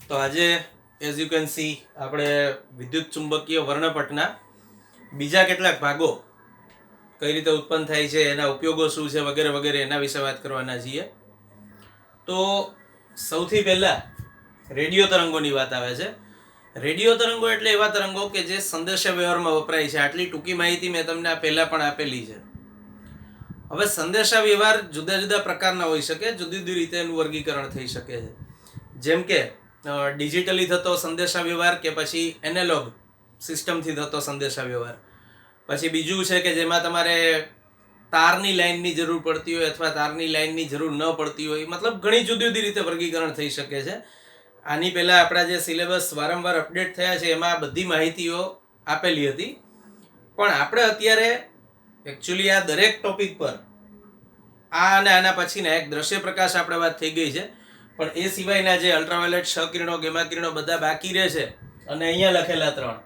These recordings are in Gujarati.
તો આજે એઝ યુ કેન સી આપણે વિદ્યુત ચુંબકીય વર્ણપટના બીજા કેટલાક ભાગો કઈ રીતે ઉત્પન્ન થાય છે, એના ઉપયોગો શું છે વગેરે વગેરે એના વિશે વાત કરવાના છીએ. તો સૌથી પહેલા રેડિયો તરંગોની વાત આવે છે. રેડિયો તરંગો એટલે એવા તરંગો કે જે સંદેશા વ્યવહારમાં વપરાય છે. આટલી ટૂંકી માહિતી મેં તમને આ પહેલા પણ આપેલી છે. હવે સંદેશા વ્યવહાર જુદા જુદા પ્રકારના હોઈ શકે, જુદી જુદી રીતે એનું વર્ગીકરણ થઈ શકે છે. જેમ કે ડિજિટલી થતો સંદેશા વ્યવહાર કે પછી એનાલોગ સિસ્ટમથી થતો સંદેશા વ્યવહાર. પછી બીજું છે કે જેમાં તમારે તારની લાઈનની જરૂર પડતી હોય અથવા તારની લાઈનની જરૂર ન પડતી હોય. મતલબ ઘણી જુદી જુદી રીતે વર્ગીકરણ થઈ શકે છે. આની પહેલાં આપણા જે સિલેબસ વારંવાર અપડેટ થયા છે એમાં બધી માહિતીઓ આપેલી હતી. પણ આપણે અત્યારે એકચ્યુઅલી આ દરેક ટોપિક પર આ અને આના પછીના એક દ્રશ્ય પ્રકાશ આપણે વાત થઈ ગઈ છે, પણ એ સિવાયના જે અલ્ટ્રાવાયોલેટ, ક્ષ કિરણો, ગેમા કિરણો બધા બાકી રહે છે. અને અહીંયા લખેલા 3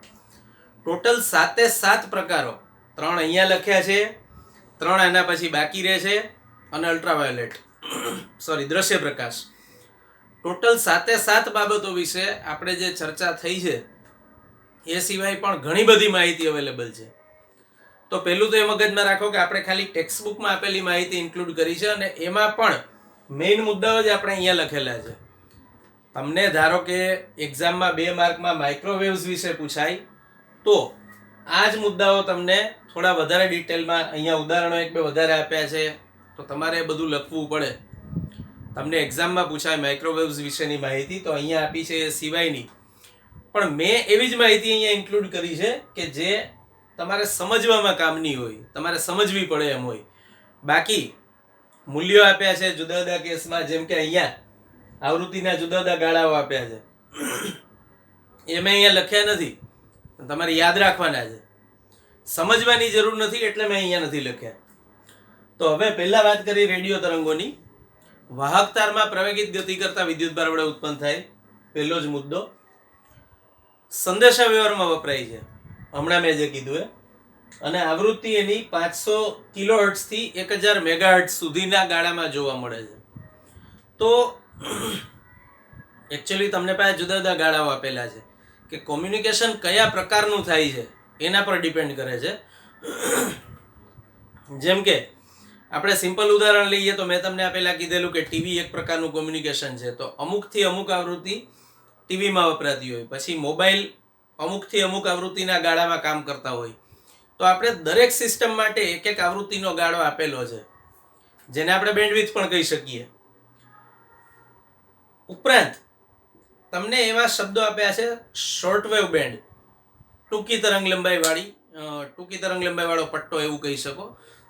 ટોટલ 7 પ્રકારો, 3 અહીંયા લખ્યા છે, 3 આના પછી બાકી રહે છે અને અલ્ટ્રાવાયોલેટ દ્રશ્ય પ્રકાશ. ટોટલ 7 બાબતો વિશે આપણે જે ચર્ચા થઈ છે એ સિવાય પણ ઘણી બધી માહિતી અવેલેબલ છે. તો પહેલું તો એ મગજમાં રાખો કે આપણે ખાલી ટેક્સ્ટબુકમાં આપેલી માહિતી ઇન્ક્લુડ કરી છે અને એમાં પણ મેઇન મુદ્દાઓ જ આપણે અહીંયા લખેલા છે. તમને ધારો કે એક્ઝામમાં 2 માર્કમાં માઇક્રોવેવ્સ વિશે પૂછાય તો આ જ મુદ્દાઓ તમને થોડા વધારે ડિટેલમાં અહીંયા ઉદાહરણો 1-2 વધારે આપ્યા છે તો તમારે બધું લખવું પડે. તમને એક્ઝામમાં પૂછાય માઇક્રોવેવ્સ વિશેની માહિતી તો અહીંયા આપી છે એ સિવાયની પણ મેં એવી જ માહિતી અહીંયા ઇન્ક્લુડ કરી છે કે જે તમારે સમજવામાં કામની હોય, તમારે સમજવી પડે એમ હોય. બાકી મૂલ્યો આપ્યા છે જુદા જુદા કેસમાં, જેમ કે અહીંયા આવૃત્તિના જુદા જુદા ગાળાઓ આપ્યા છે એ મેં અહીંયા લખ્યા નથી, તમારે યાદ રાખવાના છે. સમજવાની જરૂર નથી એટલે મેં અહીંયા નથી લખ્યા. તો હવે પહેલા વાત કરી રેડિયો તરંગોની. વાહક તારમાં પ્રવેગિત ગતિ કરતા વિદ્યુતભાર વડે ઉત્પન્ન થાય, પહેલો જ મુદ્દો. સંદેશા વ્યવહારમાં વપરાય છે હમણાં મેં જે કીધું એ, અને આવૃત્તિ એની 500 કિલોહર્ટ્ઝ થી 1000 મેગાહર્ટ્ઝ સુધીના ગાળામાં જોવા મળે છે. તો એકચ્યુઅલી તમને પાસે જુદા જુદા ગાળાઓ આપેલા છે કે કોમ્યુનિકેશન કયા પ્રકારનું થાય છે એના પર ડિપેન્ડ કરે છે. જેમ કે આપણે સિમ્પલ ઉદાહરણ લઈએ તો મેં તમને આપેલા કીધેલું કે ટીવી એક પ્રકારનું કોમ્યુનિકેશન છે. તો અમુકથી અમુક આવૃત્તિ ટીવીમાં વપરાતી હોય, પછી મોબાઈલ અમુકથી અમુક આવૃત્તિના ગાળામાં કામ કરતા હોય. તો આપણે દરેક સિસ્ટમ માટે એક એક આવૃત્તિનો ગાળો આપેલો છે જેને આપણે બેન્ડવિડ્થ પણ કહી શકીએ. ઉપરાંત તમને એવા શબ્દો આપ્યા છે શોર્ટવેવ બેન્ડ, ટૂંકી તરંગ લંબાઈ વાળો પટ્ટો એવું કહી શકો.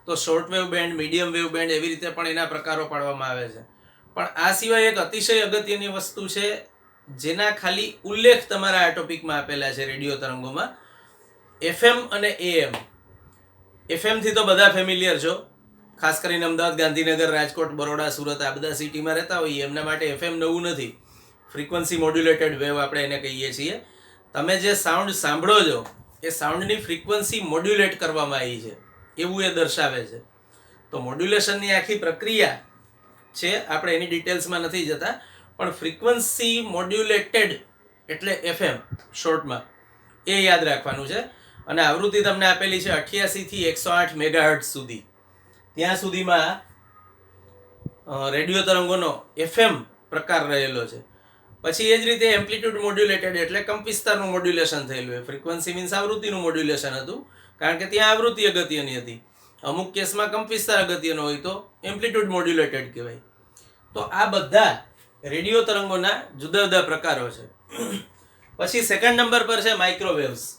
તો શોર્ટવેવ બેન્ડ, મીડિયમ વેવ બેન્ડ એવી રીતે પણ એના પ્રકારો પાડવામાં આવે છે. પણ આ સિવાય એક અતિશય અગત્યની વસ્તુ છે જેના ખાલી ઉલ્લેખ તમારા આ ટોપિકમાં આપેલા છે રેડિયો તરંગોમાં, FM અને AM. FM થી તો બધા ફેમિલિયર છો, ખાસ કરીને અમદાવાદ, ગાંધીનગર, રાજકોટ, બરોડા, સુરત આ બધા સિટીમાં રહેતા હોઈએ એમના માટે FM નવું નથી. ફ્રીક્વન્સી મોડ્યુલેટેડ વેવ આપણે એને કહીએ છીએ. તમે જે સાઉન્ડ સાંભળો છો એ સાઉન્ડની ફ્રીક્વન્સી મોડ્યુલેટ કરવામાં આવી છે એવું એ દર્શાવે છે. તો મોડ્યુલેશનની આખી પ્રક્રિયા છે, આપણે એની ડિટેલ્સમાં નથી જતા, પણ ફ્રીક્વન્સી મોડ્યુલેટેડ એટલે FM શોર્ટમાં, એ યાદ રાખવાનું છે. અને આવૃત્તિ તમને આપેલી છે 88 થી 108 મેગાહર્ટ્ઝ સુધી. ત્યાં સુધીમાં રેડિયો તરંગોનો FM પ્રકાર રહેલો છે. પછી એ જ રીતે એમ્પ્લિટ્યુડ મોડ્યુલેટેડ એટલે કંપવિસ્તારનું મોડ્યુલેશન થયેલું હોય. ફ્રીક્વન્સી મીન્સ આવૃત્તિનું મોડ્યુલેશન હતું, કારણ કે ત્યાં આવૃત્તિ અગત્યની હતી. અમુક કેસમાં કંપવિસ્તાર અગત્યનો હોય તો એમ્પ્લિટ્યુડ મોડ્યુલેટેડ કહેવાય. તો આ બધા રેડિયો તરંગોના જુદા જુદા પ્રકારો છે. પછી સેકન્ડ નંબર પર છે માઇક્રોવેવ્સ.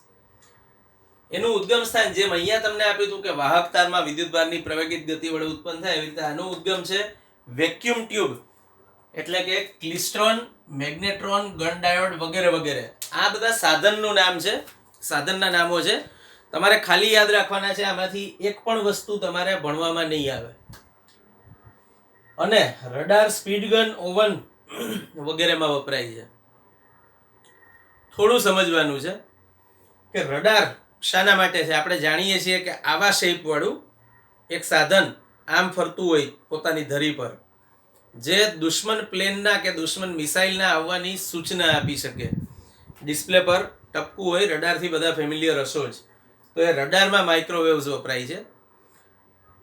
એનું ઉદ્ગમ સ્થાન જેમ અહીંયા તમને આપ્યું હતું કે વાહક તારમાં વિદ્યુતભારની પ્રવેગિત ગતિ વડે ઉત્પન્ન થાય, એવી રીતે આનું ઉદ્ગમ છે વેક્યુમ ટ્યુબ, એટલે કે ક્લિસ્ટ્રોન, મેગ્નેટ્રોન, ગન ડાયોડ વગેરે વગેરે. આ બધા સાધનનું નામ છે, સાધનના નામો છે. તમારે ખાલી યાદ રાખવાના છે, આમાંથી એક પણ વસ્તુ તમારે ભણવામાં નહીં આવે. અને રડાર, સ્પીડ ગન, ઓવન વગેરેમાં વપરાય છે. થોડું સમજવાનું છે કે રડાર શાના માટે છે. આપણે જાણીએ છીએ કે આવા શેપ વાળું એક સાધન આમ ફરતું હોય પોતાની ધરી પર, જે દુશ્મન પ્લેનના કે દુશ્મન મિસાઇલના આવવાની સૂચના આપી શકે. ડિસ્પ્લે પર ટપકું હોય, રડારથી બધા ફેમિલિયર હશો જ, તો એ રડારમાં માઇક્રોવેવ્સ વપરાય છે.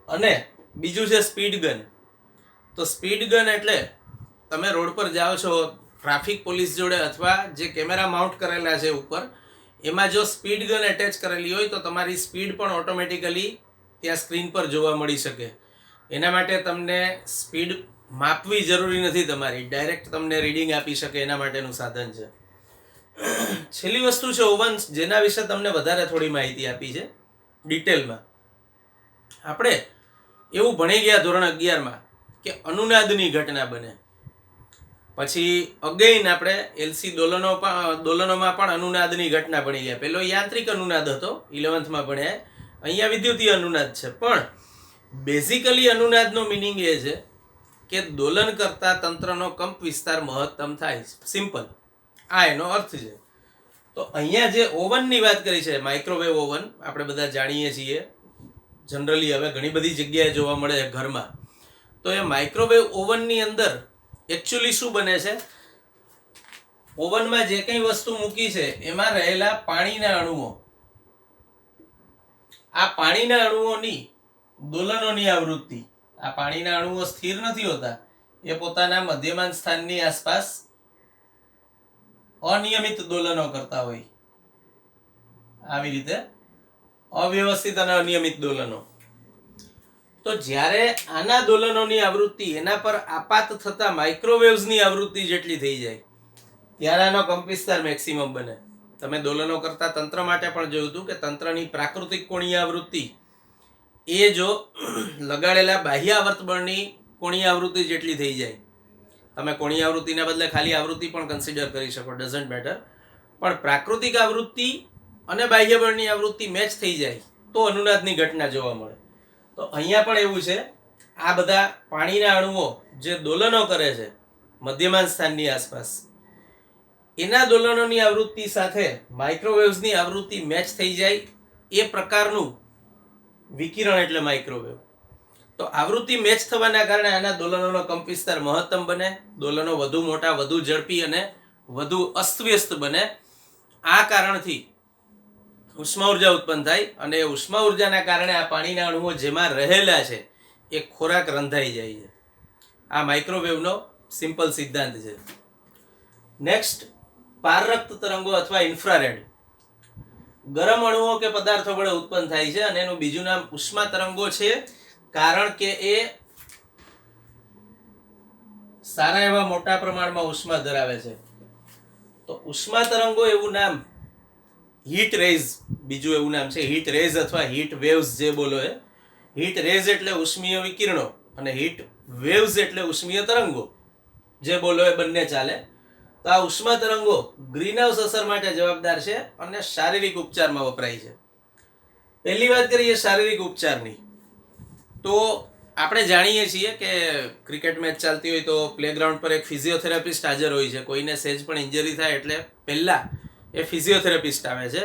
અને બીજું છે સ્પીડ ગન. તો સ્પીડ ગન એટલે તમે રોડ પર જાઓ છો, ટ્રાફિક પોલીસ જોડે અથવા જે કેમેરા માઉન્ટ કરેલા છે ઉપર, એમાં જો સ્પીડ ગન એટેચ કરેલી હોય તો તમારી સ્પીડ પણ ઓટોમેટિકલી ત્યાં સ્ક્રીન પર જોવા મળી શકે. એના માટે તમને સ્પીડ માપવી જરૂરી નથી તમારી, ડાયરેક્ટ તમને રીડિંગ આપી શકે એના માટેનું સાધન છે. છેલ્લી વસ્તુ છે ઓવન, જેના વિશે તમને વધારે થોડી માહિતી આપી છે ડિટેલમાં. આપણે એવું ભણી ગયા ધોરણ 11માં કે અનુનાદની ઘટના બને. પછી અગેઇન આપણે એલસી દોલનોમાં પણ અનુનાદની ઘટના ભણી ગયા. પેલો યાંત્રિક અનુનાદ હતો 11th માં ભણ્યા, અહીંયા વિદ્યુતીય અનુનાદ છે. પણ બેઝિકલી અનુનાદનો મિનિંગ એ છે કે દોલન કરતા તંત્રનો કંપ વિસ્તાર મહત્તમ થાય. સિમ્પલ, આ એનો અર્થ છે. તો અહીંયા જે ઓવનની વાત કરી છે, માઇક્રોવેવ ઓવન, આપણે બધા જાણીએ છીએ, જનરલી હવે ઘણી બધી જગ્યાએ જોવા મળે છે ઘરમાં. તો એ માઇક્રોવેવ ઓવનની અંદર એકચ્યુઅલી શું બને છે, ઓવનમાં જે કંઈ વસ્તુ મૂકી છે એમાં રહેલા પાણીના અણુઓ, આ પાણીના અણુઓની દોલનોની આવૃત્તિ, આ પાણીના અણુઓ સ્થિર નથી હોતા, એ પોતાના મધ્યમાન સ્થાનની આસપાસ અનિયમિત દોલનો કરતા હોય. આવી રીતે અવ્યવસ્થિત અને અનિયમિત દોલનો. તો જ્યારે આના દોલનોની આવૃત્તિ એના પર આપાત થતા માઇક્રોવેવ્સની આવૃત્તિ જેટલી થઈ જાય ત્યારે આનો કંપવિસ્તાર મેક્સિમમ બને. તમે દોલનો કરતા તંત્ર માટે પણ જોયું હતું કે તંત્રની પ્રાકૃતિક કોણીય આવૃત્તિ એ જો લગાડેલા બાહ્ય આવર્તબળની કોણીય આવૃત્તિ જેટલી થઈ જાય, તમે કોણીય આવૃત્તિના બદલે ખાલી આવૃત્તિ પણ કન્સિડર કરી શકો, ડઝન્ટ મેટર, પણ પ્રાકૃતિક આવૃત્તિ અને બાહ્ય બળની આવૃત્તિ મેચ થઈ જાય તો અનુનાદની ઘટના જોવા મળે. તો અહીંયા પણ એવું છે, આ બધા પાણીના અણુઓ જે દોલનો કરે છે મધ્યમાન સ્થાનની આસપાસ, એના દોલનોની આવૃત્તિ સાથે માઇક્રોવેવ્સની આવૃત્તિ મેચ થઈ જાય એ પ્રકારનું વિકિરણ એટલે માઇક્રોવેવ. તો આવૃત્તિ મેચ થવાના કારણે આના દોલનોનો કંપવિસ્તાર મહત્તમ બને, દોલનો વધુ મોટા, વધુ ઝડપી અને વધુ અસ્તવ્યસ્ત બને. આ કારણથી ઉષ્મા ઉર્જા ઉત્પન્ન થાય અને એ ઉષ્મા ઉર્જાના કારણે આ પાણીના અણુઓ જેમાં રહેલા છે એ ખોરાક રંધાઈ જાય છે. આ માઇક્રોવેવનો સિમ્પલ સિદ્ધાંત છે. નેક્સ્ટ, પારરક્ત તરંગો અથવા ઇન્ફ્રારેડ. ગરમ અણુઓ કે પદાર્થો વડે ઉત્પન્ન થાય છે અને એનું બીજું નામ ઉષ્મા તરંગો છે, કારણ કે એ સારા એવા મોટા પ્રમાણમાં ઉષ્મા ધરાવે છે. તો ઉષ્મા તરંગો એવું નામ, હીટ રેઝ બીજું એવું નામ છે, હીટ રેઝ અથવા હીટ વેવ્સ જે બોલો એ. હીટ રેઝ એટલે ઉષ્મીય વિકિરણો અને હીટ વેવ્સ એટલે ઉષ્મીય તરંગો, જે બોલો એ બંને ચાલે. તો આ ઉષ્મા તરંગો ગ્રીનહાઉસ અસર માટે જવાબદાર છે અને શારીરિક ઉપચારમાં વપરાય છે. પહેલી વાત કરીએ શારીરિક ઉપચારની, તો આપણે જાણીએ છીએ કે ક્રિકેટ મેચ ચાલતી હોય તો પ્લેગ્રાઉન્ડ પર એક ફિઝિયોથેરાપિસ્ટ હાજર હોય છે. કોઈને સહેજ પણ ઇન્જરી થાય એટલે પહેલાં એ ફિઝિયોથેરાપિસ્ટ આવે છે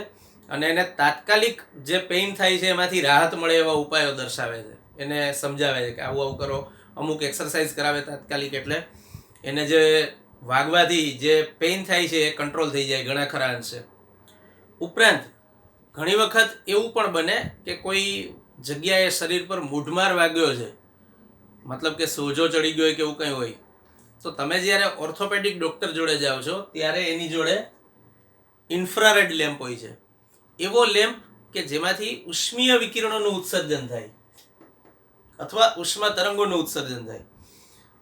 અને એને તાત્કાલિક જે પેઇન થાય છે એમાંથી રાહત મળે એવા ઉપાયો દર્શાવે છે, એને સમજાવે છે કે આવું આવું કરો, અમુક એક્સરસાઇઝ કરાવે તાત્કાલિક, એટલે એને જે વાગવાથી જે પેઇન થાય છે એ કંટ્રોલ થઈ જાય ઘણા ખરા અંશે. ઉપરાંત ઘણી વખત એવું પણ બને કે કોઈ જગ્યાએ શરીર પર મૂઢમાર વાગ્યો છે, મતલબ કે સોજો ચડી ગયો હોય કે એવું કંઈ હોય, તો તમે જ્યારે ઓર્થોપેડિક ડૉક્ટર જોડે જાઓ છો ત્યારે એની જોડે ઇન્ફ્રારેડ લેમ્પ હોય છે. એવો લેમ્પ કે જેમાંથી ઉષ્મીય વિકિરણોનું ઉત્સર્જન થાય અથવા ઉષ્મા તરંગોનું ઉત્સર્જન થાય.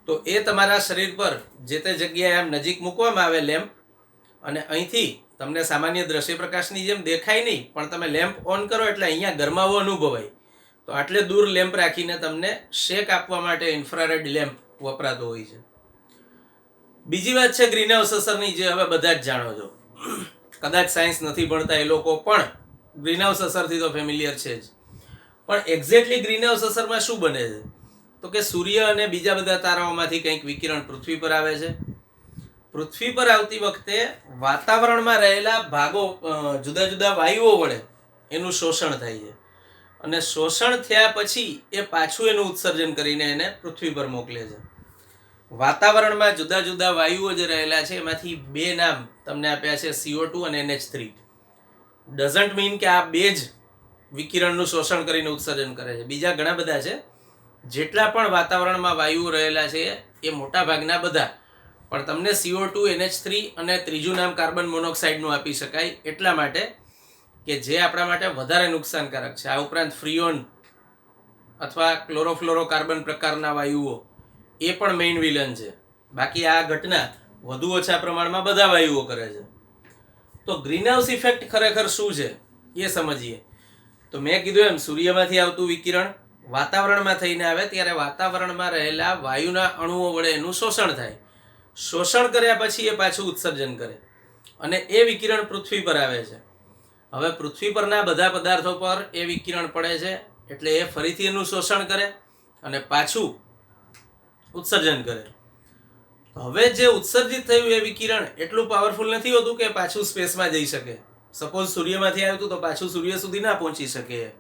તો એ તમારા શરીર પર જે તે જગ્યાએ આમ નજીક મૂકવામાં આવે લેમ્પ, અને અહીંથી તમને સામાન્ય દ્રશ્ય પ્રકાશની જેમ દેખાય નહીં, પણ તમે લેમ્પ ઓન કરો એટલે અહીંયા ગરમાવો અનુભવાય. તો આટલે દૂર લેમ્પ રાખીને તમને શેક આપવા માટે ઇન્ફ્રારેડ લેમ્પ વપરાતો હોય છે. બીજી વાત છે ગ્રીનહાઉસ અસરની, જે હવે બધા જ જાણો છો. કદાચ સાયન્સ નથી ભણતા એ લોકો પણ ગ્રીનહાઉસ અસરથી તો ફેમિલિયર છે જ. પણ એક્ઝેક્ટલી ગ્રીનહાઉસ અસરમાં શું બને છે, તો કે સૂર્ય અને બીજા બધા તારાઓમાંથી કંઈક વિકિરણ પૃથ્વી પર આવે છે. પૃથ્વી પર આવતી વખતે વાતાવરણમાં રહેલા ભાગો, જુદા જુદા વાયુઓ વડે એનું શોષણ થાય છે અને શોષણ થયા પછી એ પાછું એનું ઉત્સર્જન કરીને એને પૃથ્વી પર મોકલે છે. વાતાવરણમાં જુદા જુદા વાયુઓ જે રહેલા છે એમાંથી બે નામ તમને આપ્યા છે CO2 અને NH3. ડઝન્ટ મીન કે આ બે જ વિકિરણનું શોષણ કરીને ઉત્સર્જન કરે છે. બીજા ઘણા બધા છે. જેટલા પણ વાતાવરણમાં વાયુઓ રહેલા છે એ મોટા ભાગના બધા, પણ તમને CO2, NH3 અને ત્રીજું નામ કાર્બન મોનોક્સાઇડનું આપી શકાય એટલા માટે કે જે આપણા માટે વધારે નુકસાનકારક છે. આ ઉપરાંત ફ્રીઓન અથવા ક્લોરોફ્લોરોકાર્બન પ્રકારના વાયુઓ એ પણ મેઇન વિલન છે. બાકી આ ઘટના વધુ ઓછા પ્રમાણમાં બધા વાયુઓ કરે છે. તો ગ્રીનહાઉસ ઇફેક્ટ ખરેખર શું છે એ સમજીએ. તો મેં કીધું એમ, સૂર્યમાંથી આવતું વિકિરણ વાતાવરણમાં થઈને આવે ત્યારે વાતાવરણમાં રહેલા વાયુના અણુઓ વડે એનું શોષણ થાય. શોષણ કર્યા પછી એ પાછું ઉત્સર્જન કરે અને એ વિકિરણ પૃથ્વી પર આવે છે. હવે પૃથ્વી પરના બધા પદાર્થો પર એ વિકિરણ પડે છે એટલે એ ફરીથી એનું શોષણ કરે અને પાછું ઉત્સર્જન કરે. હવે જે ઉત્સર્જિત થયું એ વિકિરણ એટલું પાવરફુલ નથી હોતું કે પાછું સ્પેસમાં જઈ શકે. સપોઝ સૂર્યમાંથી આવ્યું તો પાછું સૂર્ય સુધી ના પહોંચી શકે.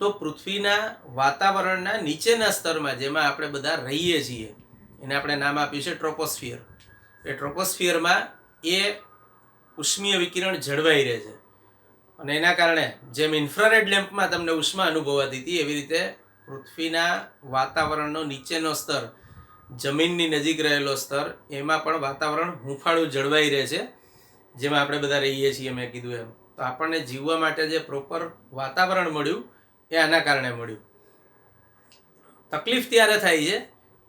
તો પૃથ્વીના વાતાવરણના નીચેના સ્તરમાં જેમાં આપણે બધા રહીએ છીએ એને આપણે નામ આપ્યું છે ટ્રોપોસ્ફિયર. એ ટ્રોપોસ્ફિયરમાં એ ઉષ્મીય વિકિરણ જળવાઈ રહે છે અને એના કારણે જેમ ઇન્ફ્રારેડ લેમ્પમાં તમને ઉષ્મા અનુભવાતી હતી એવી રીતે પૃથ્વીના વાતાવરણનો નીચેનો સ્તર, જમીનની નજીક રહેલો સ્તર, એમાં પણ વાતાવરણ હૂંફાળું જળવાઈ રહે છે જેમાં આપણે બધા રહીએ છીએ. મેં કીધું એમ, તો આપણને જીવવા માટે જે પ્રોપર વાતાવરણ મળ્યું એ આના કારણે મળ્યું. તકલીફ ત્યારે થાય છે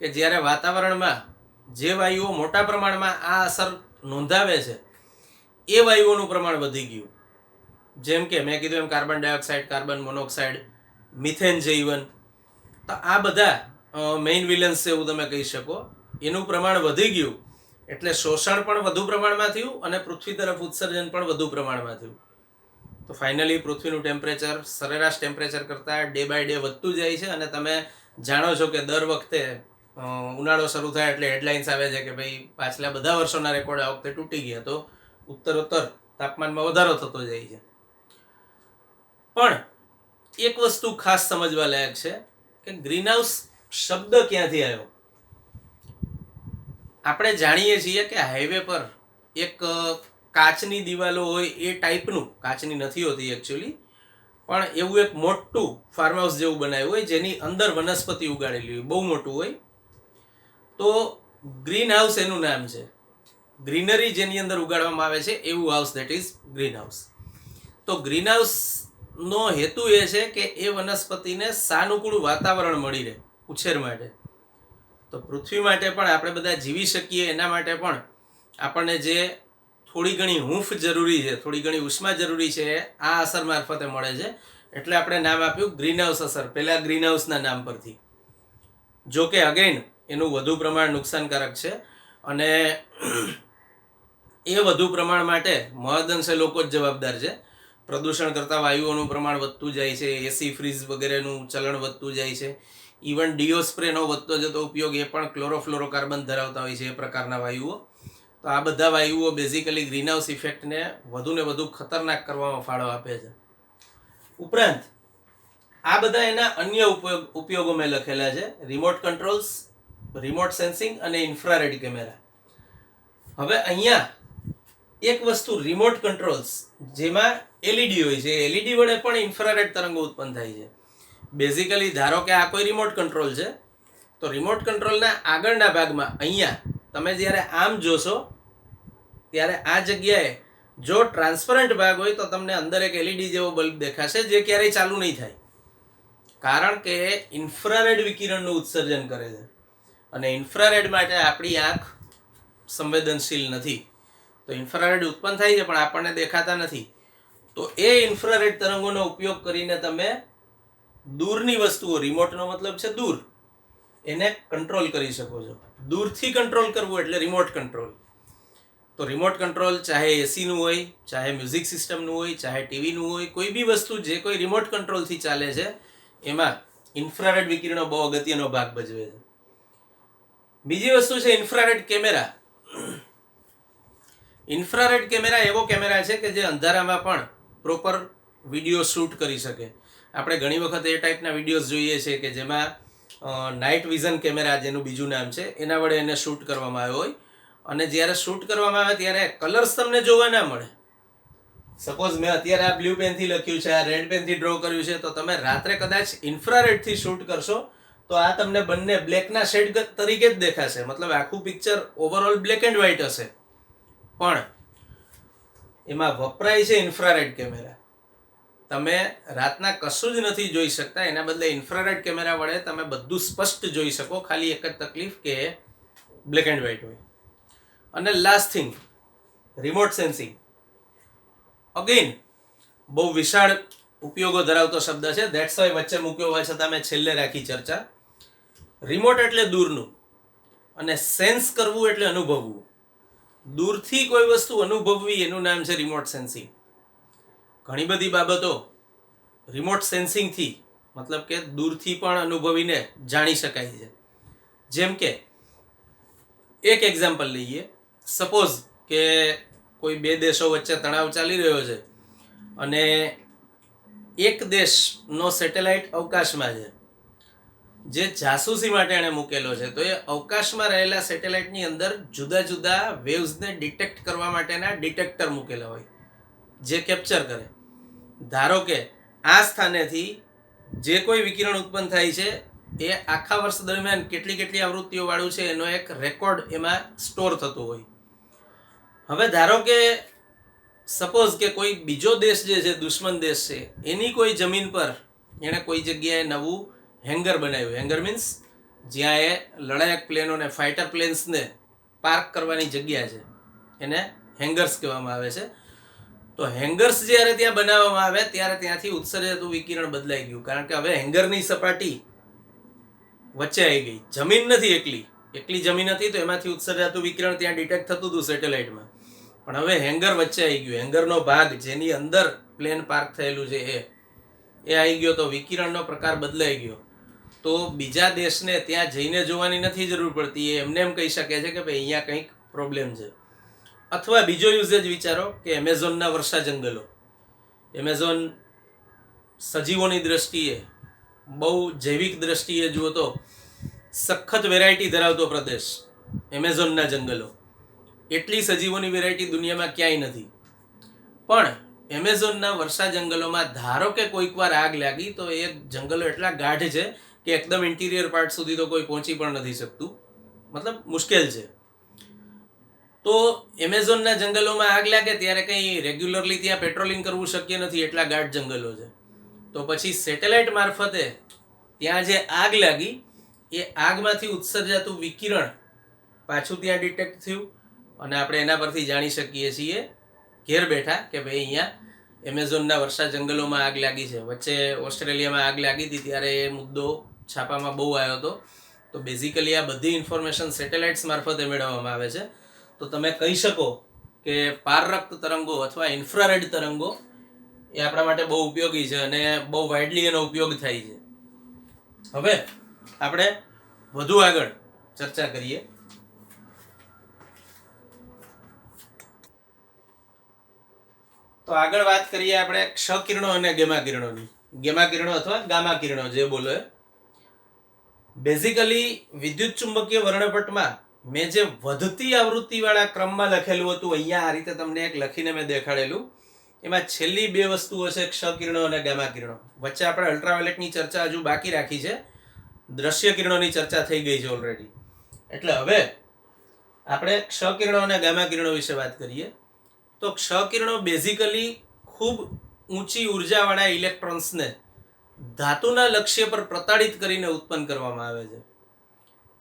કે જ્યારે વાતાવરણમાં જે વાયુઓ મોટા પ્રમાણમાં આ અસર નોંધાવે છે એ વાયુઓનું પ્રમાણ વધી ગયું. જેમ કે મેં કીધું એમ carbon dioxide, carbon monoxide, methane છે ઇવન. તો આ બધા મેઇન વિલન્સ છે એવું તમે કહી શકો. એનું પ્રમાણ વધી ગયું એટલે શોષણ પણ વધુ પ્રમાણમાં થયું અને પૃથ્વી તરફ ઉત્સર્જન પણ વધુ પ્રમાણમાં થયું. તો ફાઇનલી પૃથ્વીનું ટેમ્પરેચર સરેરાશ ટેમ્પરેચર કરતાં ડે બાય ડે વધતું જાય છે. અને તમે જાણો છો કે દર વખતે ઉનાળો શરૂ થાય એટલે હેડલાઇન્સ આવે છે કે ભાઈ પાછલા બધા વર્ષોના રેકોર્ડ આ વખતે તૂટી ગયા. તો ઉત્તરોત્તર તાપમાનમાં વધારો થતો જાય છે. પણ એક વસ્તુ ખાસ સમજવા લાયક છે કે ગ્રીનહાઉસ શબ્દ ક્યાંથી આવ્યો. આપણે જાણીએ છીએ કે હાઈવે પર એક કાચની દિવાલો હોય એ ટાઈપનું, કાચની નથી હોતી એકચ્યુઅલી, પણ એવું એક મોટું ફાર્મ હાઉસ જેવું બનાવ્યું હોય જેની અંદર વનસ્પતિ ઉગાડેલી હોય, બહુ મોટું હોય. તો ગ્રીન હાઉસ એનું નામ છે. ગ્રીનરી જેની અંદર ઉગાડવામાં આવે છે એવું house, that is green house. તો ગ્રીન હાઉસનો હેતુ એ છે કે એ વનસ્પતિને સાનુકૂળ વાતાવરણ મળી રહે ઉછેર માટે. તો પૃથ્વી માટે પણ આપણે બધા જીવી શકીએ એના માટે પણ આપણને જે થોડી ઘણી હૂંફ જરૂરી છે, થોડી ઘણી ઉષ્મા જરૂરી છે, આ અસર મારફતે મળે છે. એટલે આપણે નામ આપ્યું ગ્રીન હાઉસ અસર, પહેલા ગ્રીન હાઉસના નામ પરથી. જો કે અગેન એનું વધુ પ્રમાણ નુકસાનકારક છે અને એ વધુ પ્રમાણ માટે મહદઅંશે લોકો જ જવાબદાર છે. પ્રદૂષણ કરતા વાયુઓનું પ્રમાણ વધતું જાય છે, એસી, ફ્રીજ વગેરેનું ચલણ વધતું જાય છે. ઇવન ડીઓ સ્પ્રેનો વધતો જતો ઉપયોગ એ પણ ક્લોરોફ્લોરોકાર્બન ધરાવતા હોય છે એ પ્રકારના વાયુઓ. તો આ બધા વાયુઓ બેઝિકલી ગ્રીનહાઉસ ઇફેક્ટને વધુ ને વધુ ખતરનાક કરવામાં ફાળો આપે છે. ઉપરાંત આ બધા એના અન્ય ઉપયોગો મેં લખેલા છે: રિમોટ કંટ્રોલ્સ, રિમોટ સેન્સિંગ અને ઇન્ફ્રારેડ કેમેરા. હવે અહીંયા એક વસ્તુ રિમોટ કંટ્રોલ્સ, જેમાં એલઈડી હોય છે. એલઈડી વડે પણ ઇન્ફ્રારેડ તરંગો ઉત્પન્ન થાય છે. બેઝિકલી ધારો કે આ કોઈ રિમોટ કંટ્રોલ છે, તો રિમોટ કંટ્રોલના આગળના ભાગમાં અહીંયા તમે જ્યારે આમ જોશો ત્યારે આ જગ્યાએ જો ટ્રાન્સપરન્ટ ભાગ હોય તો તમને અંદર એક એલઈડી જેવો બલ્બ દેખાશે જે ક્યારેય ચાલુ નહીં થાય, કારણ કે ઇન્ફ્રારેડ વિકિરણનું ઉત્સર્જન કરે છે અને ઇન્ફ્રારેડ માટે આપણી આંખ સંવેદનશીલ નથી. તો ઇન્ફ્રારેડ ઉત્પન્ન થાય છે પણ આપણને દેખાતા નથી. તો એ ઇન્ફ્રારેડ તરંગોનો ઉપયોગ કરીને તમે દૂરની વસ્તુઓ, રિમોટનો મતલબ છે દૂર, એને કંટ્રોલ કરી શકો છો. દૂરથી કંટ્રોલ કરવું એટલે રિમોટ કંટ્રોલ. તો રિમોટ કંટ્રોલ ચાહે એસીનું હોય, ચાહે મ્યુઝિક સિસ્ટમનું હોય, ચાહે ટીવીનું હોય, કોઈ બી વસ્તુ જે કોઈ રિમોટ કંટ્રોલથી ચાલે છે એમાં ઇન્ફ્રારેડ વિકિરણો બહુ અગત્યનો ભાગ ભજવે છે. બીજી વસ્તુ છે ઇન્ફ્રારેડ કેમેરા. ઇન્ફ્રારેડ કેમેરા એવો કેમેરા છે કે જે અંધારામાં પણ પ્રોપર વિડીયો શૂટ કરી શકે. આપણે ઘણી વખત એ ટાઈપના વિડીયોઝ જોઈએ છે કે જેમાં નાઇટ વિઝન કેમેરા જેનું બીજું નામ છે એના વડે એને શૂટ કરવામાં આવ્યો હોય અને જ્યારે શૂટ કરવામાં આવે ત્યારે કલર્સ તમને જોવા ના મળે. સપોઝ મેં અત્યારે આ બ્લુ પેનથી લખ્યું છે, આ રેડ પેનથી ડ્રો કર્યું છે, તો તમે રાત્રે કદાચ ઇન્ફ્રારેડથી શૂટ કરશો તો આ તમને બંને બ્લેકના શેડ તરીકે જ દેખાશે. મતલબ આખું picture overall black and white હશે, પણ એમાં વપરાય છે ઇન્ફ્રારેડ કેમેરા. તમે રાતના કશું જ નથી જોઈ શકતા, એના બદલે ઇન્ફ્રારેડ કેમેરા વડે તમે બધું સ્પષ્ટ જોઈ શકો. ખાલી એક જ તકલીફ કે બ્લેક એન્ડ વ્હાઇટ હોય. અને last thing, remote sensing. Again બહુ વિશાળ ઉપયોગો ધરાવતો શબ્દ છે, ધેટ્સ વાય વચ્ચે મૂક્યો હોય છતાં મેં છેલ્લે રાખી ચર્ચા. રિમોટ એટલે દૂરનું અને સેન્સ કરવું એટલે અનુભવવું. દૂરથી કોઈ વસ્તુ અનુભવવી એનું નામ છે રિમોટ સેન્સિંગ. ઘણી બધી બાબતો રિમોટ સેન્સિંગથી મતલબ કે દૂરથી પણ અનુભવીને જાણી શકાય છે. જેમ કે એક એક્ઝામ્પલ લઈએ. સપોઝ કે કોઈ બે દેશો વચ્ચે તણાવ ચાલી રહ્યો છે અને એક દેશનો સેટેલાઇટ અવકાશમાં છે, જે જાસૂસી માટે એણે મૂકેલો છે. તો એ અવકાશમાં રહેલા સેટેલાઇટની અંદર જુદા જુદા વેવ્સને ડિટેક્ટ કરવા માટેના ડિટેક્ટર મૂકેલા હોય જે કેપ્ચર કરે. ધારો કે આ સ્થાનેથી જે કોઈ વિકિરણ ઉત્પન્ન થાય છે એ આખા વર્ષ દરમિયાન કેટલી કેટલી આવૃત્તિઓ વાળું છે એનો એક રેકોર્ડ એમાં સ્ટોર થતો હોય. હવે ધારો કે સપોઝ કે કોઈ બીજો દેશ જે છે, દુશ્મન દેશ છે, એની કોઈ જમીન પર એણે કોઈ જગ્યાએ નવું હેંગર બનાવ્યું. હેંગર મીન્સ જ્યાં એ લડાયક પ્લેનોને, ફાઇટર પ્લેન્સને પાર્ક કરવાની જગ્યા છે, એને હેંગર્સ કહેવામાં આવે છે. તો હેંગર્સ જ્યારે ત્યાં બનાવવામાં આવે ત્યારે ત્યાંથી ઉત્સર્જાતું વિકિરણ બદલાઈ ગયું, કારણ કે હવે હેંગરની સપાટી વચ્ચે આવી ગઈ. જમીન નથી એકલી જમીન હતી તો એમાંથી ઉત્સર્જાતું વિકિરણ ત્યાં ડિટેક્ટ થતું હતું સેટેલાઇટમાં, પણ હવે હેંગર વચ્ચે આવી ગયું. હેંગરનો ભાગ જેની અંદર પ્લેન પાર્ક થયેલું છે એ આવી ગયો, તો વિકિરણનો પ્રકાર બદલાઈ ગયો. તો બીજા દેશને ત્યાં જઈને જોવાની નથી જરૂર પડતી, એ એમને એમ કહી શકે છે કે ભાઈ અહીંયા કંઈક પ્રોબ્લેમ છે. અથવા બીજો યુઝેજ વિચારો કે એમેઝોનના વર્ષા જંગલો. એમેઝોન સજીવોની દ્રષ્ટિએ, બહુ જૈવિક દ્રષ્ટિએ જુઓ તો સખત વેરાયટી ધરાવતો પ્રદેશ એમેઝોનના જંગલો. એટલી સજીવોની વેરાયટી દુનિયામાં ક્યાંય નથી. પણ એમેઝોનના વર્ષા જંગલોમાં ધારો કે કોઈક વાર આગ લાગી તો એ જંગલો એટલા ગાઢ છે કે એકદમ ઇન્ટિરિયર પાર્ટ સુધી તો કોઈ પહોંચી પણ નથી શકતું, મતલબ મુશ્કેલ છે. તો એમેઝોનના જંગલોમાં આગ લાગે ત્યારે કંઈ રેગ્યુલરલી ત્યાં પેટ્રોલિંગ કરવું શક્ય નથી, એટલા ગાઢ જંગલો છે. તો પછી સેટેલાઇટ મારફતે ત્યાં જે આગ લાગી એ આગમાંથી ઉત્સર્જાતું વિકિરણ પાછું ત્યાં ડિટેક્ટ થયું અને આપણે એના પરથી જાણી શકીએ છીએ ઘેર બેઠા કે ભાઈ અહીંયા એમેઝોનના વર્ષા જંગલોમાં આગ લાગી છે. વચ્ચે ઓસ્ટ્રેલિયામાં આગ લાગી હતી ત્યારે એ મુદ્દો છાપામાં બહુ આવ્યો હતો. તો બેઝિકલી આ બધી ઇન્ફોર્મેશન સેટેલાઇટ્સ મારફતે મેળવવામાં આવે છે. તો તમે કહી શકો કે પારરક્ત તરંગો અથવા ઇન્ફ્રારેડ તરંગો એ આપણા માટે બહુ ઉપયોગી છે અને બહુ વાઇડલી એનો ઉપયોગ થાય છે. હવે આપણે વધુ આગળ ચર્ચા કરીએ. તો આગળ વાત કરીએ આપણે ક્ષ કિરણો અને ગેમા કિરણોની. ગેમા કિરણો અથવા ગામા કિરણો જે બોલે. બેઝિકલી વિદ્યુત ચુંબકીય વર્ણપટમાં મેં જે વધતી આવૃત્તિવાળા ક્રમમાં લખેલું હતું, અહીંયા આ રીતે તમને એક લખીને મેં દેખાડેલું, એમાં છેલ્લી બે વસ્તુઓ છે ક્ષ કિરણો અને ગામા કિરણો. વચ્ચે આપણે અલ્ટ્રાવાયોલેટની ચર્ચા હજુ બાકી રાખી છે, દ્રશ્ય કિરણોની ચર્ચા થઈ ગઈ છે ઓલરેડી. એટલે હવે આપણે ક્ષ કિરણો અને ગામા કિરણો વિશે વાત કરીએ. તો ક્ષ કિરણો બેઝિકલી ખૂબ ઊંચી ઉર્જાવાળા ઇલેક્ટ્રોન્સને ધાતુના લક્ષ્ય પર પ્રતાડિત કરીને ઉત્પન્ન કરવામાં આવે છે.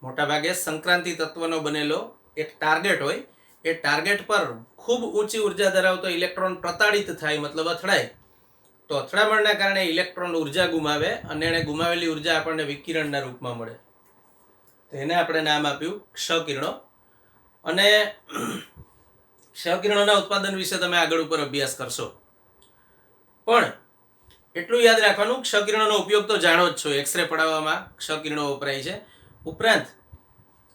મોટાભાગે સંક્રાંતિ તત્વનો બનેલો એક ટાર્ગેટ હોય, એ ટાર્ગેટ પર ખૂબ ઊંચી ઉર્જા ધરાવતો ઇલેક્ટ્રોન પ્રતાડિત થાય, મતલબ અથડાય. તો અથડામણના કારણે ઇલેક્ટ્રોન ઉર્જા ગુમાવે અને એણે ગુમાવેલી ઉર્જા આપણને વિકિરણના રૂપમાં મળે. તો એને આપણે નામ આપ્યું ક્ષ કિરણો. અને ક્ષ કિરણોના ઉત્પાદન વિશે તમે આગળ ઉપર અભ્યાસ કરશો. પણ એટલું યાદ રાખવાનું, ક્ષ કિરણોનો ઉપયોગ તો જાણો જ છો, એક્સરે પડાવવામાં ક્ષ કિરણો વપરાય છે. ઉપરાંત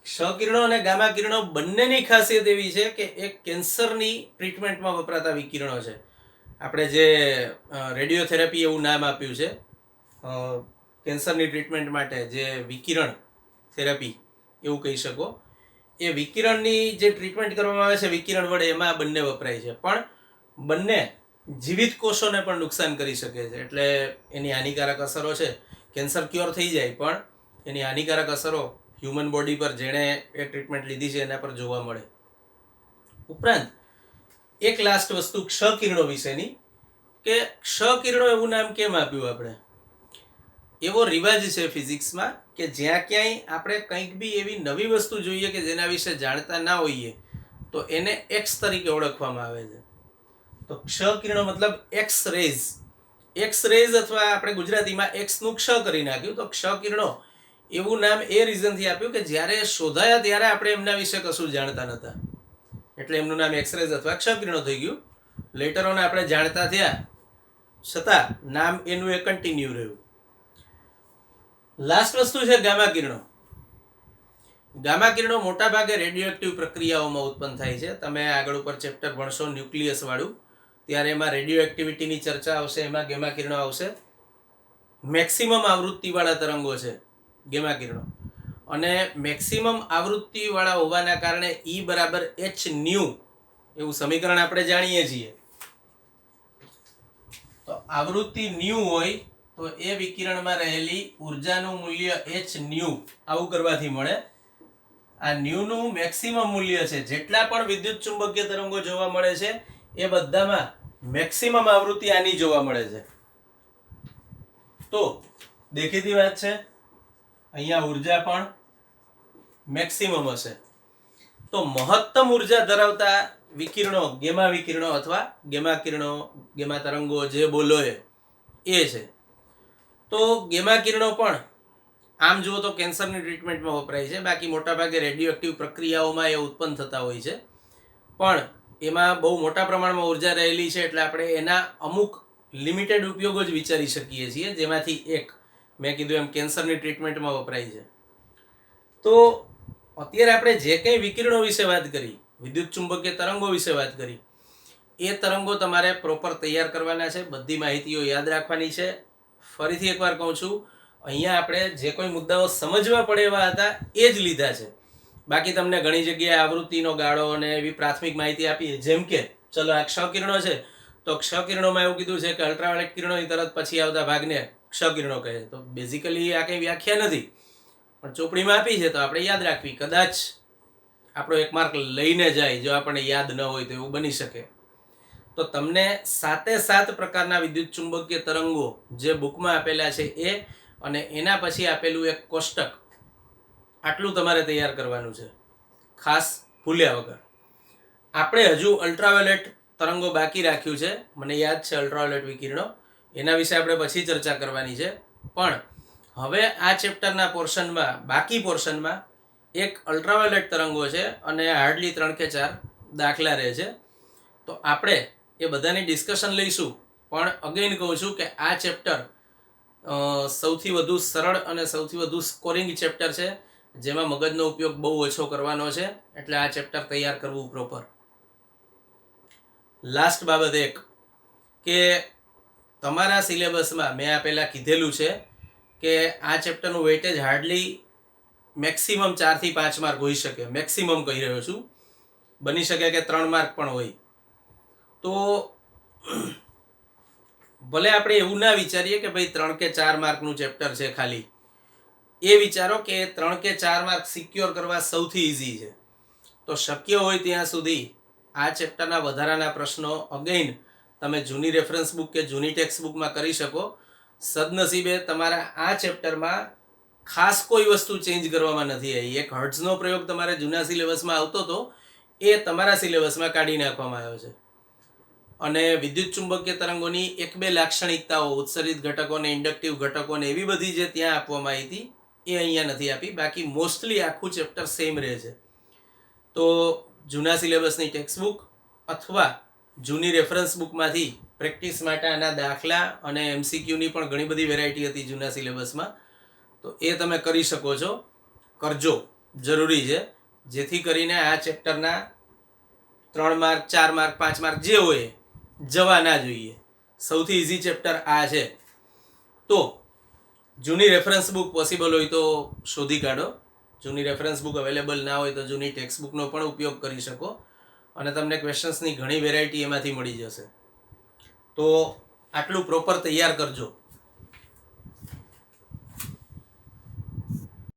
ક્ષ કિરણો અને ગામા કિરણો બંનેની ખાસિયત એવી છે કે એક કેન્સરની ટ્રીટમેન્ટમાં વપરાતા વિકિરણો છે. આપણે જે રેડિયોથેરાપી એવું નામ આપ્યું છે, કેન્સરની ટ્રીટમેન્ટ માટે જે વિકિરણ થેરાપી એવું કહી શકો, એ વિકિરણની જે ટ્રીટમેન્ટ કરવામાં આવે છે વિકિરણ વડે, એમાં બંને વપરાય છે. પણ બંને જીવિત કોષોને પણ નુકસાન કરી શકે છે. એટલે એની હાનિકારક અસરો છે. કેન્સર ક્યોર થઈ જાય પણ એની હાનિકારક અસરો હ્યુમન બોડી પર, જેણે એ ટ્રીટમેન્ટ લીધી છે એના પર જોવા મળે. ઉપરાંત એક લાસ્ટ વસ્તુ ક્ષ-કિરણો વિશેની, કે ક્ષ-કિરણો એવું નામ કેમ આપ્યું આપણે? એવો રિવાજ છે ફિઝિક્સમાં કે જ્યાં ક્યાંય આપણે કંઈક બી એવી નવી વસ્તુ જોઈએ કે જેના વિશે જાણતા ના હોઈએ તો એને એક્સ તરીકે ઓળખવામાં આવે છે. તો ક્ષ-કિરણો મતલબ એક્સ રેઝ. એક્સ રેઝ, અથવા આપણે ગુજરાતીમાં એક્સનું ક્ષ કરી નાખ્યું. તો ક્ષ-કિરણો એવું નામ એ રીઝનથી આપ્યું કે જ્યારે શોધાયા ત્યારે આપણે એમના વિશે કશું જાણતા નહોતા, એટલે એમનું નામ એક્સ રેઝ અથવા ક્ષ-કિરણો થઈ ગયું. લેટર ઓન આપણે જાણતા થયા છતાં નામ એનું એ કન્ટિન્યુ રહ્યું. લાસ્ટ વસ્તુ છે ગામા કિરણો. ગામા કિરણો મોટા ભાગે રેડિયોએક્ટિવ પ્રક્રિયાઓમાં ઉત્પન્ન થાય છે. તમે આગળ ઉપર ચેપ્ટર ભણશો ન્યુક્લિયસ વાળું, ત્યારે એમાં રેડિયો એક્ટિવિટીની ચર્ચા આવશે, એમાં ગેમા કિરણો આવશે. મેક્સિમમ આવૃત્તિવાળા તરંગો છે ગેમા કિરણો, અને મેક્સિમમ આવૃત્તિવાળા હોવાના કારણે E બરાબર h ન્યુ એવું સમીકરણ આપણે જાણીએ છીએ. તો આવૃત્તિ ન્યુ હોય તો એ વિકિરણમાં રહેલી ઉર્જાનું મૂલ્ય h ન્યુ આવું કરવાથી મળે. આ ન્યુનું મેક્સિમમ મૂલ્ય છે. જેટલા પણ વિદ્યુત ચુંબકીય તરંગો જોવા મળે છે એ બધામાં મેક્સિમમ આવૃત્તિ આની જોવા મળે છે. તો દેખીતી વાત છે, અહીંયા ઉર્જા પણ મેક્સિમમ હશે. તો મહત્તમ ઉર્જા ધરાવતા વિકિરણો ગેમા વિકિરણો અથવા ગેમા કિરણો, ગેમા તરંગો જે બોલો એ છે. તો ગેમા કિરણો પણ આમ જુઓ તો કેન્સરની ટ્રીટમેન્ટમાં વપરાય છે. બાકી મોટાભાગે રેડિયોએક્ટિવ પ્રક્રિયાઓમાં એ ઉત્પન્ન થતા હોય છે, પણ એમાં બહુ મોટા પ્રમાણમાં ઉર્જા રહેલી છે, એટલે આપણે એના અમુક લિમિટેડ ઉપયોગો જ વિચારી શકીએ છીએ, જેમાંથી એક મેં કીધું એમ કેન્સરની ટ્રીટમેન્ટમાં વપરાય છે. તો અત્યારે આપણે જે કંઈ વિકિરણો વિશે વાત કરી, વિદ્યુત ચુંબકીય તરંગો વિશે વાત કરી, એ તરંગો તમારે પ્રોપર તૈયાર કરવાના છે. બધી માહિતીઓ યાદ રાખવાની છે. ફરીથી એકવાર કહું છું, અહીંયા આપણે જે કોઈ મુદ્દાઓ સમજવા પડે એવા હતા એ જ લીધા છે. બાકી તમને ઘણી જગ્યાએ આવૃત્તિનો ગાળો અને એવી પ્રાથમિક માહિતી આપી. જેમ કે ચલો આ ક્ષ-કિરણો છે, તો ક્ષ-કિરણોમાં એવું કીધું છે કે અલ્ટ્રાવાયોલેટ કિરણોની તરત પછી આવતા ભાગને ક્ષ-કિરણો કહે છે. તો બેઝિકલી આ કંઈ વ્યાખ્યા નથી, પણ ચોપડીમાં આપી છે તો આપણે યાદ રાખવી. કદાચ આપણો એક માર્ક લઈને જાય જો આપણને યાદ ન હોય તો, એવું બની શકે. તો તમને 7 પ્રકારના વિદ્યુત ચુંબકીય તરંગો જે બુકમાં આપેલા છે એ, અને એના પછી આપેલું એક કોષ્ટક, આટલું તમારે તૈયાર કરવાનું છે, ખાસ ભૂલ્યા વગર. આપણે હજુ અલ્ટ્રાવાયોલેટ તરંગો બાકી રાખ્યું છે. મને યાદ છે અલ્ટ્રાવાયોલેટ વિકિરણો, એના વિશે આપણે પછી ચર્ચા કરવાની છે. પણ હવે આ ચેપ્ટરના પોર્શનમાં, બાકી પોર્શનમાં એક અલ્ટ્રાવાયોલેટ તરંગો છે અને હાર્ડલી 3 કે 4 દાખલા રહે છે. તો આપણે એ બધાની ડિસ્કશન લઈશું. પણ અગેન કહું છું કે આ ચેપ્ટર સૌથી વધુ સરળ અને સૌથી વધુ સ્કોરિંગ ચેપ્ટર છે, જેમાં મગજનો ઉપયોગ બહુ ઓછો કરવાનો છે. એટલે આ ચેપ્ટર તૈયાર કરવું પ્રોપર. લાસ્ટ બાબત એક કે તમારા સિલેબસમાં મેં આ પહેલાં કીધેલું છે કે આ ચેપ્ટરનું વેઇટેજ હાર્ડલી મેક્સિમમ 4 થી 5 માર્ક હોઈ શકે. મેક્સિમમ કહી રહ્યો છું, બની શકે કે 3 માર્ક પણ હોય. તો ભલે આપણે એવું ના વિચારીએ કે ભાઈ 3 કે 4 માર્કનું ચેપ્ટર છે ખાલી, એ વિચારો કે 3 કે 4 માર્ક સિક્યોર કરવા સૌથી ઇઝી છે. તો શક્ય હોય ત્યાં સુધી આ ચેપ્ટરના વધારાના પ્રશ્નો અગેન તમે જૂની રેફરન્સ બુક કે જૂની ટેક્સ્ટ બુકમાં કરી શકો. સદનસીબે તમારા આ ચેપ્ટરમાં ખાસ કોઈ વસ્તુ ચેન્જ કરવામાં નથી આવી. એક હર્ટ્ઝનો પ્રયોગ તમારે જૂના સિલેબસમાં આવતો હતો, એ તમારા સિલેબસમાં કાઢી નાખવામાં આવ્યો છે. અને વિદ્યુત ચુંબકીય તરંગોની 1-2 લાક્ષણિકતાઓ, ઉત્સર્જિત ઘટકો ને ઇન્ડક્ટિવ ઘટકો ને એવી બધી જે ત્યાં આપવામાં આવી હતી એ અહીંયા નથી આપી. બાકી મોસ્ટલી આખું ચેપ્ટર સેમ રહે છે. તો જૂના સિલેબસની ટેક્સ્ટ બુક અથવા જૂની રેફરન્સ બુકમાંથી પ્રેક્ટિસ માટે આના દાખલા અને MCQની પણ ઘણી બધી વેરાયટી હતી જૂના સિલેબસમાં, તો એ તમે કરી શકો છો. કરજો, જરૂરી છે, જેથી કરીને આ ચેપ્ટરના 3 માર્ક 4 માર્ક 5 માર્ક જે હોય જવા ના જોઈએ. સૌથી ઇઝી ચેપ્ટર આ છે. તો જૂની રેફરન્સ બુક પોસિબલ હોય તો શોધી કાઢો. જૂની રેફરન્સ બુક અવેલેબલ ના હોય તો જૂની ટેક્સ્ટ બુકનો પણ ઉપયોગ કરી શકો અને તમને ક્વેશ્ચન્સની ઘણી વેરાયટી એમાંથી મળી જશે. તો આટલું પ્રોપર તૈયાર કરજો.